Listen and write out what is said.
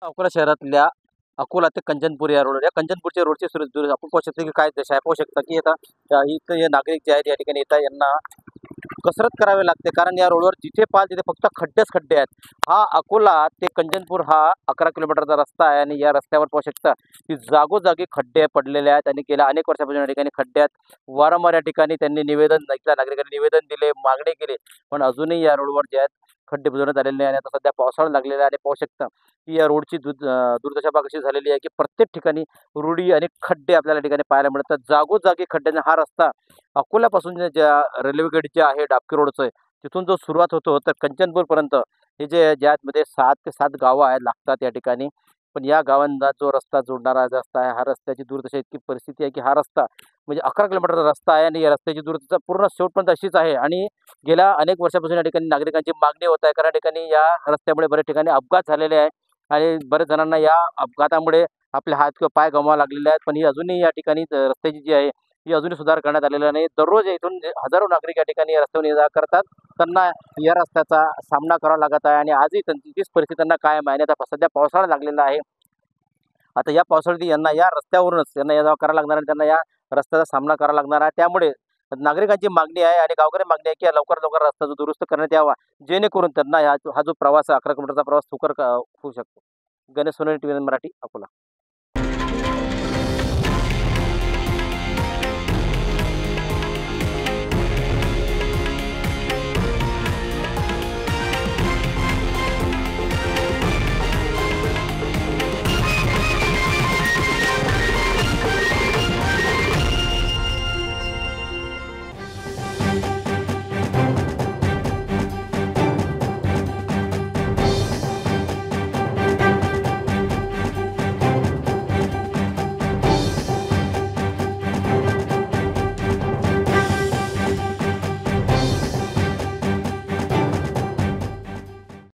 अकोला शहरातल्या अकोला ते कंचनपूर या रोड, या कंचनपूरच्या रोडची सुरू आपण पाहू शकतो की काय दशा आहे. पाहू शकता की आता इथं हे नागरिक जे आहेत या ठिकाणी येतात, यांना कसरत करावी लागते, कारण या रोडवर जिथे पाहाल तिथे फक्त खड्डेच खड्डे आहेत. हा अकोला ते कंचनपूर हा 11 किलोमीटरचा रस्ता आहे आणि या रस्त्यावर पाहू शकता की जागोजागी खड्डे पडलेले आहेत आणि गेल्या अनेक वर्षापासून या ठिकाणी खड्डे आहेत. वारंवार या ठिकाणी त्यांनी इथल्या नागरिकांनी निवेदन दिले, मागणी केली, पण अजूनही या रोडवर जे आहेत खड्डे बुजवण्यात आलेले नाही. आणि आता सध्या पावसाळा लागलेला आहे आणि पाहू शकता की या रोडची दुर्दशा बघा कशी झालेली आहे की प्रत्येक ठिकाणी रुडी आणि खड्डे आपल्याला ठिकाणी पाहायला मिळतात. जागोजागी खड्ड्याने हा रस्ता अकोल्यापासून ज्या रेल्वे गेट जे आहे डाबकी रोडचं, तिथून जो सुरुवात होतो तर कंचनपूरपर्यंत हे ज्यामध्ये 7 ते 7 गावं आहेत लागतात या ठिकाणी. पण या गावांना जो रस्ता जोडणारा रस्ता आहे, हा रस्त्याची दुर्दशा इतकी परिस्थिती आहे की हा रस्ता म्हणजे 11 किलोमीटरचा रस्ता आहे आणि या रस्त्याची दुर्दशा पूर्ण शेवटपर्यंत अशीच आहे. आणि गेल्या अनेक वर्षापासून या ठिकाणी नागरिकांची मागणी होत आहे, कारण या ठिकाणी या रस्त्यामुळे बऱ्याच ठिकाणी अपघात झालेले आहेत आणि बऱ्याच जणांना या अपघातामुळे आपले हात किंवा पाय गमवावे लागलेले आहेत. पण ही अजूनही या ठिकाणी रस्त्याची जी आहे ही अजूनही सुधार करण्यात आलेला नाही. दररोज इथून हजारो नागरिक या ठिकाणी या रस्त्यावर ये-जा करतात. त्यांना या रस्त्याचा सामना करावा लागत आहे आणि आजही तीच परिस्थिती त्यांना कायम आहे. आणि आता सध्या पावसाळा लागलेला आहे. आता या पावसाळ्यात यांना या रस्त्यावरूनच त्यांना ये-जा करावं लागणार आणि त्यांना या रस्त्याचा सामना करावा लागणार आहे. त्यामुळे नागरिकांची मागणी आहे आणि गावकरी मागणी आहे की लवकर लवकर रस्ता जो दुरुस्त करण्यात यावा, जेणेकरून त्यांना हा जो प्रवास 11 किलोमीटरचा प्रवास सुकर होऊ शकतो. गणेश सोनवणे, टीव्ही मराठी, अकोला.